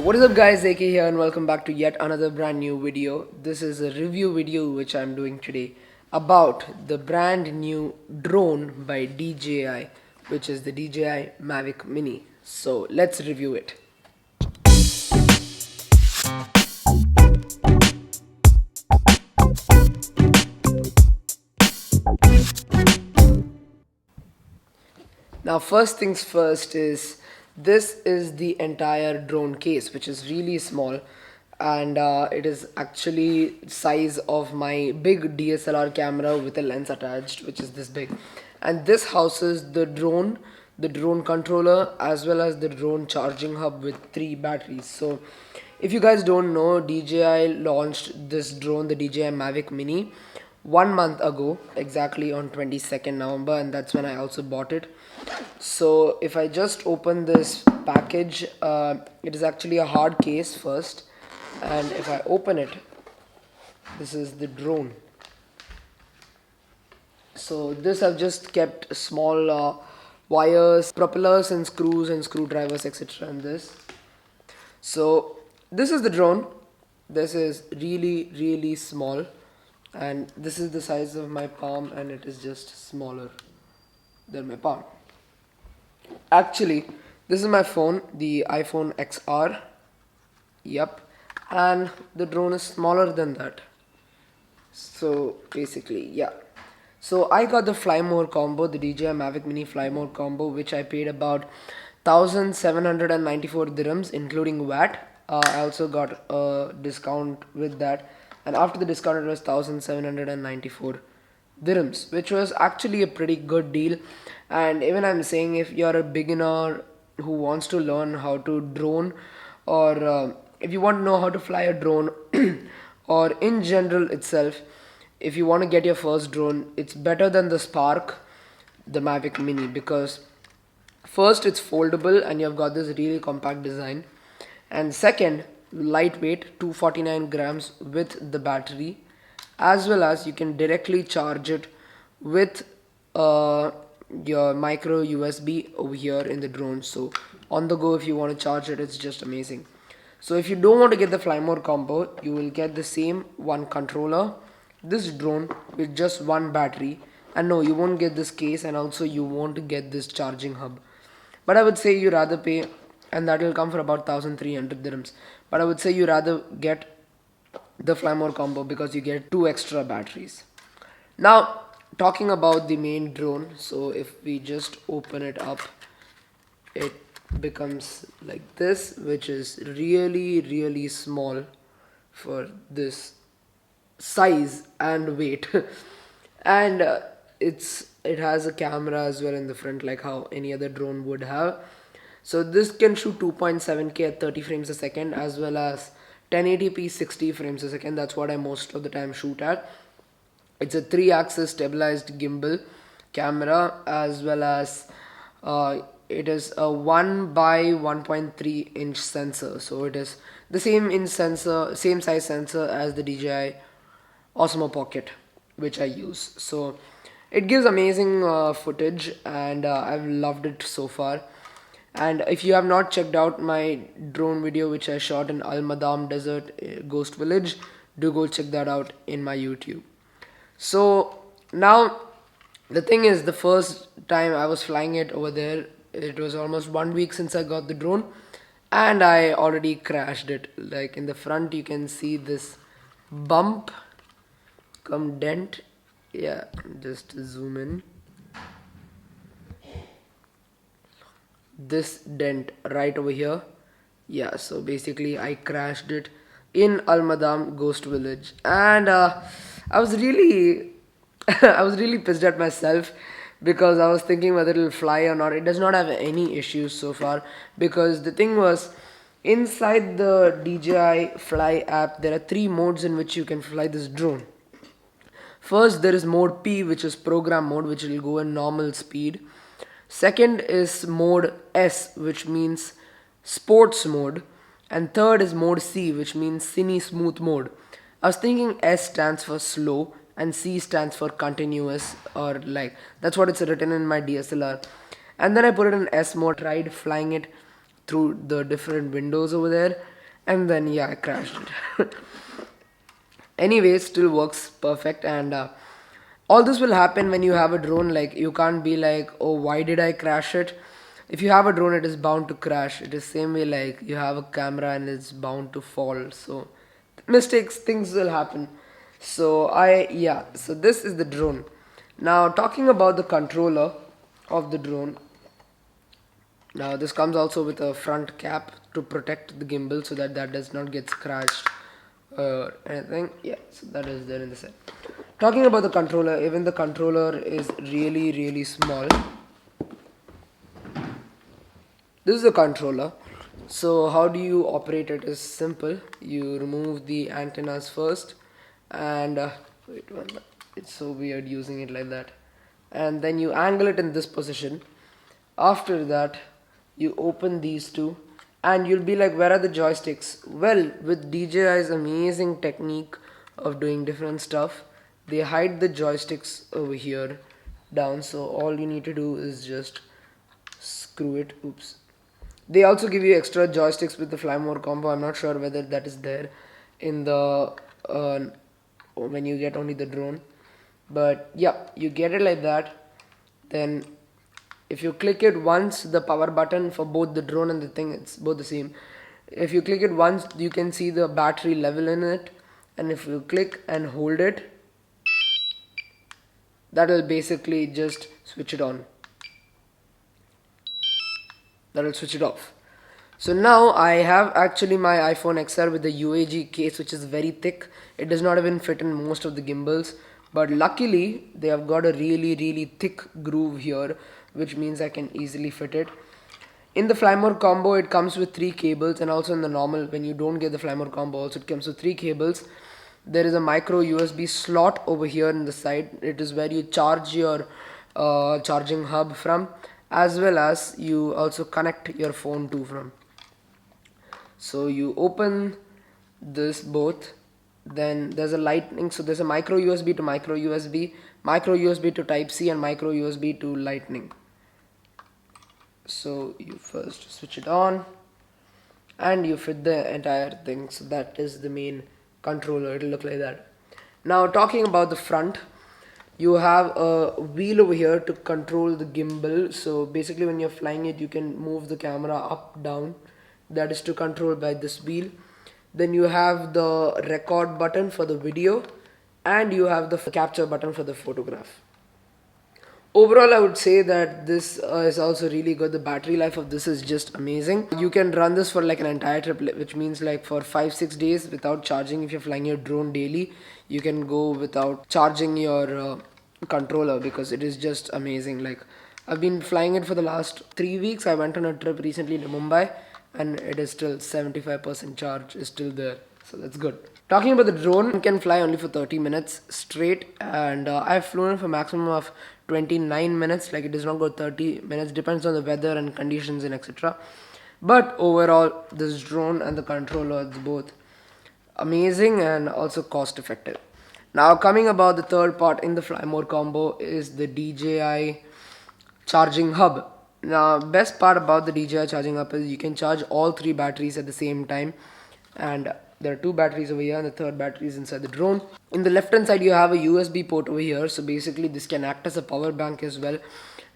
What is up guys, AK here and welcome back to yet another brand new video. This is a review video which I'm doing today about the brand new drone by DJI, which is the DJI Mavic Mini. So let's review it. Now first things first is this is the entire drone case, which is really small, and it is actually size of my big DSLR camera with a lens attached, which is this big. And this houses the drone controller, as well as the drone charging hub with 3 batteries. So if you guys don't know, DJI launched this drone, the DJI Mavic Mini, 1 month ago, exactly on 22nd November, and that's when I also bought it. So if I just open this package, it is actually a hard case first, and if I open it, this is the drone. So this I've just kept small wires, propellers and screws and screwdrivers, etc. in this. So this is the drone. This is really small, and this is the size of my palm, and it is just smaller than my palm. Actually, this is my phone, the iPhone XR. Yep. And the drone is smaller than that. So basically, yeah. So I got the Fly More combo, the DJI Mavic Mini Fly More combo, which I paid about 1,794 dirhams including VAT. I also got a discount with that, and after the discount it was 1,794 dirhams, which was actually a pretty good deal. And even I'm saying, if you're a beginner who wants to learn how to drone, or if you want to know how to fly a drone or in general itself, if you want to get your first drone, it's better than the Spark, the Mavic Mini, because first it's foldable and you've got this really compact design, and second, lightweight, 249 grams with the battery, as well as you can directly charge it with your micro USB over here in the drone. So on the go, if you want to charge it, it's just amazing. So if you don't want to get the Fly More combo, you will get the same one controller, this drone with just one battery, and no, you won't get this case, and also you won't get this charging hub. But I would say you rather pay, and that will come for about 1,300 dirhams. But I would say you rather get the Fly More combo because you get 2 extra batteries. Now talking about the main drone, so if we just open it up, it becomes like this, which is really small for this size and weight. And it has a camera as well in the front, like how any other drone would have. So this can shoot 2.7K at 30 frames a second, as well as 1080p 60 frames a second. That's what I most of the time shoot at. It's a 3-axis stabilized gimbal camera, as well as it is a 1 by 1.3 inch sensor. So it is the same size sensor as the DJI Osmo Pocket, which I use. So it gives amazing footage, and I've loved it so far. And if you have not checked out my drone video which I shot in Al Madam Desert Ghost Village, do go check that out in my YouTube. So now the thing is, the first time I was flying it over there, it was almost 1 week since I got the drone, and I already crashed it. Like in the front you can see this bump come dent. Yeah, just zoom in. This dent right over here. Yeah, so basically I crashed it in Al Madam Ghost Village, and I was really I was really pissed at myself, because I was thinking whether it will fly or not. It does not have any issues so far, because the thing was, inside the DJI Fly app there are 3 modes in which you can fly this drone. First, there is mode P, which is program mode, which will go in normal speed. Second is mode S, which means sports mode. And third is mode C, which means cine smooth mode. I was thinking S stands for slow and C stands for continuous, or like that's what it's written in my DSLR. And then I put it in S mode, tried flying it through the different windows over there, and then yeah, I crashed it. Anyway, still works perfect. And all this will happen when you have a drone. Like, you can't be like, oh, why did I crash it? If you have a drone, it is bound to crash. It is same way like you have a camera and it's bound to fall. So mistakes, things will happen. So yeah, so this is the drone. Now talking about the controller of the drone. Now this comes also with a front cap to protect the gimbal so that that does not get scratched or anything. Yeah, so that is there in the set. Talking about the controller, even the controller is really small. This is the controller. So how do you operate it is simple. You remove the antennas first, and wait one minute. It's so weird using it like that. And then you angle it in this position. After that, you open these two, and you'll be like, where are the joysticks? Well, with DJI's amazing technique of doing different stuff, they hide the joysticks over here down. So all you need to do is just screw it. Oops. They also give you extra joysticks with the fly mode combo. I'm not sure whether that is there in the when you get only the drone, but yeah, you get it like that. Then if you click it once, the power button for both the drone and the thing, it's both the same. If you click it once, you can see the battery level in it, and if you click and hold it, that will basically just switch it on. That will switch it off. So now I have actually my iPhone XR with the UAG case, which is very thick. It does not even fit in most of the gimbals, but luckily they have got a really thick groove here, which means I can easily fit it. In the fly mode combo, it comes with 3 cables, and also in the normal, when you don't get the fly mode combo, also it comes with 3 cables. There is a micro USB slot over here in the side. It is where you charge your charging hub from, as well as you also connect your phone to from. So you open this both, then there's a lightning. So there's a micro USB to micro USB to type C, and micro USB to lightning. So you first switch it on and you fit the entire thing. So that is the main controller. It'll look like that. Now talking about the front, you have a wheel over here to control the gimbal. So basically when you're flying it, you can move the camera up, down. That is to control by this wheel. Then you have the record button for the video, and you have the capture button for the photograph. Overall, I would say that this is also really good. The battery life of this is just amazing. You can run this for like an entire trip, which means like for 5-6 days without charging. If you're flying your drone daily, you can go without charging your controller, because it is just amazing. Like, I've been flying it for the last 3 weeks. I went on a trip recently to Mumbai, and it is still 75% charge is still there. So that's good. Talking about the drone, it can fly only for 30 minutes straight, and I've flown it for maximum of 29 minutes. Like, it does not go 30 minutes, depends on the weather and conditions and etc. But overall, this drone and the controller, it's both amazing and also cost effective. Now coming about the third part in the fly mode combo is the DJI charging hub. Now best part about the DJI charging hub is you can charge all 3 batteries at the same time, and there are 2 batteries over here and the third battery is inside the drone. In the left hand side you have a USB port over here, so basically this can act as a power bank as well.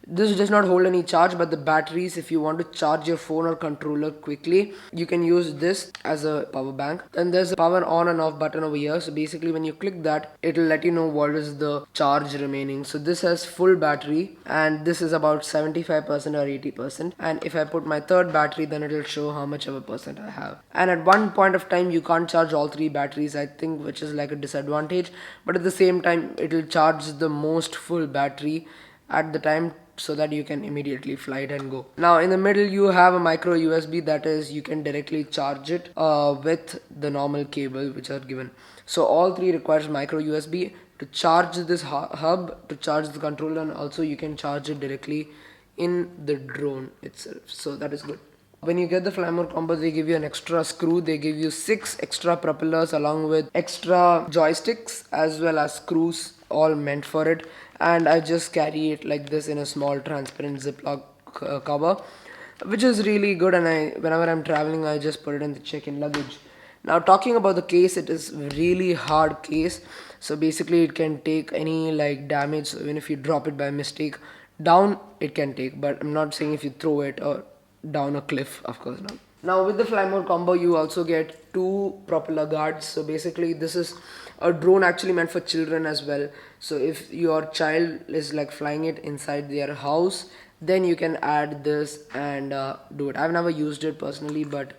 This does not hold any charge, but the batteries, if you want to charge your phone or controller quickly, you can use this as a power bank. And there's a power on and off button over here, so basically when you click that, it'll let you know what is the charge remaining. So this has full battery, and this is about 75% or 80%, and if I put my third battery, then it'll show how much of a percent I have. And at one point of time you can't charge all 3 batteries, I think, which is like a disadvantage, but at the same time it'll charge the most full battery at the time, so that you can immediately fly it and go. Now in the middle you have a micro USB, that is you can directly charge it with the normal cable which are given. So all 3 requires micro USB to charge this hub, to charge the controller, and also you can charge it directly in the drone itself. So that is good. When you get the fly mode combo, they give you an extra screw. They give you 6 extra propellers along with extra joysticks as well as screws, all meant for it. And I just carry it like this in a small transparent ziploc cover. which is really good. And whenever I'm traveling, I just put it in the check-in luggage. Now talking about the case, it is really hard case. So basically it can take any like damage. So even if you drop it by mistake down, it can take, but I'm not saying if you throw it or down a cliff, of course not. Now with the fly mode combo, you also get two propeller guards. So basically this is a drone actually meant for children as well. So if your child is like flying it inside their house, then you can add this and do it. I've never used it personally, but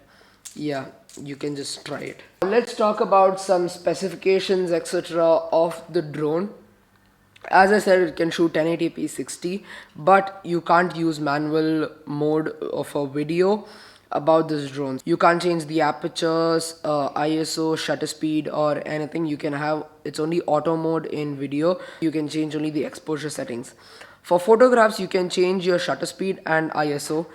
yeah, you can just try it. Let's talk about some specifications etc of the drone. As I said, it can shoot 1080p 60, but you can't use manual mode of a video about this drone. You can't change the apertures, ISO, shutter speed or anything. You can have, it's only auto mode in video. You can change only the exposure settings. For photographs, you can change your shutter speed and ISO,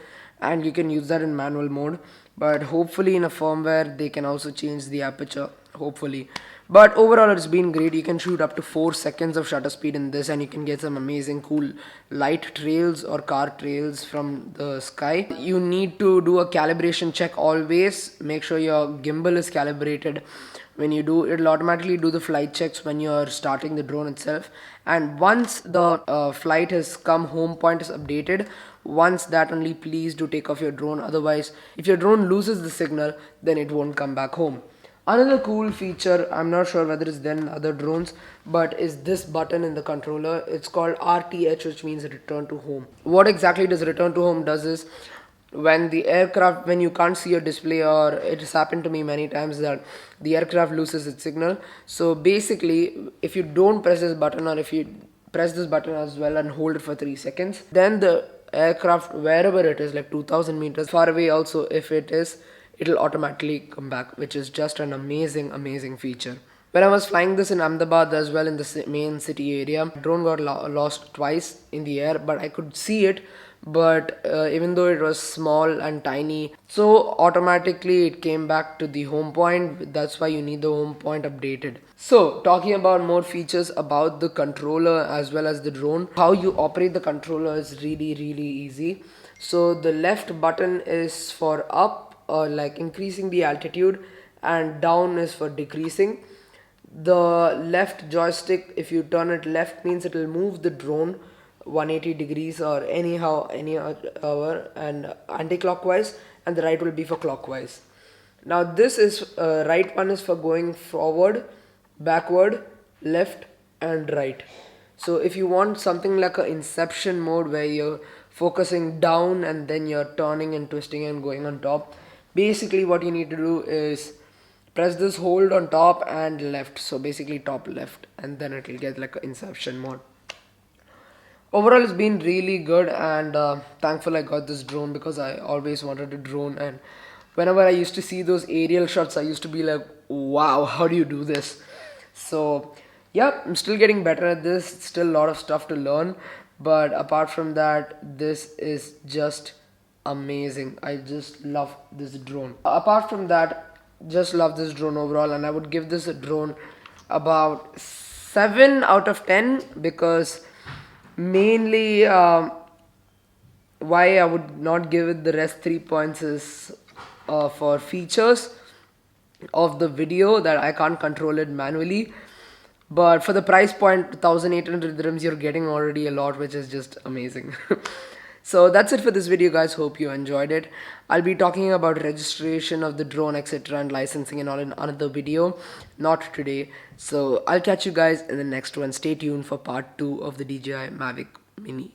and you can use that in manual mode, but hopefully in a firmware they can also change the aperture, hopefully. But overall it's been great. You can shoot up to 4 seconds of shutter speed in this, and you can get some amazing cool light trails or car trails from the sky. You need to do a calibration check always. Make sure your gimbal is calibrated. When you do, it'll automatically do the flight checks when you're starting the drone itself, and once the flight has come, home point is updated. Once that, only please do take off your drone. Otherwise, if your drone loses the signal, then it won't come back home. Another cool feature, I'm not sure whether it's there in other drones, but is this button in the controller. It's called RTH, which means return to home. What exactly does return to home does is, when the aircraft, when you can't see a display, or it has happened to me many times that the aircraft loses its signal. So basically, if you don't press this button, or if you press this button as well and hold it for 3 seconds, then the aircraft, wherever it is, like 2000 meters far away also, if it is, it'll automatically come back, which is just an amazing feature. When I was flying this in Ahmedabad as well, in the main city area, drone got lost twice in the air, but I could see it. But even though it was small and tiny, so automatically it came back to the home point. That's why you need the home point updated. So talking about more features about the controller as well as the drone, how you operate the controller is really easy. So the left button is for up, or like increasing the altitude, and down is for decreasing. The left joystick, if you turn it left, means it will move the drone 180 degrees or any hour and anti-clockwise, and the right will be for clockwise. Now this is right one is for going forward, backward, left and right. So if you want something like a inception mode where you're focusing down and then you're turning and twisting and going on top, basically what you need to do is press this, hold on top and left, so basically top left, and then it will get like an inception mode. Overall it's been really good, and thankful I got this drone, because I always wanted a drone, and whenever I used to see those aerial shots, I used to be like, wow, how do you do this? So yeah, I'm still getting better at this, still a lot of stuff to learn, but apart from that, this is just amazing. I just love this drone. Apart from that, just love this drone overall, and I would give this a drone about 7 out of 10, because mainly why I would not give it the rest 3 points is for features of the video that I can't control it manually. But for the price point, 1800 dirhams, you're getting already a lot, which is just amazing. So that's it for this video, guys. Hope you enjoyed it. I'll be talking about registration of the drone, etc. and licensing and all in another video, not today. So I'll catch you guys in the next one. Stay tuned for part 2 of the DJI Mavic Mini.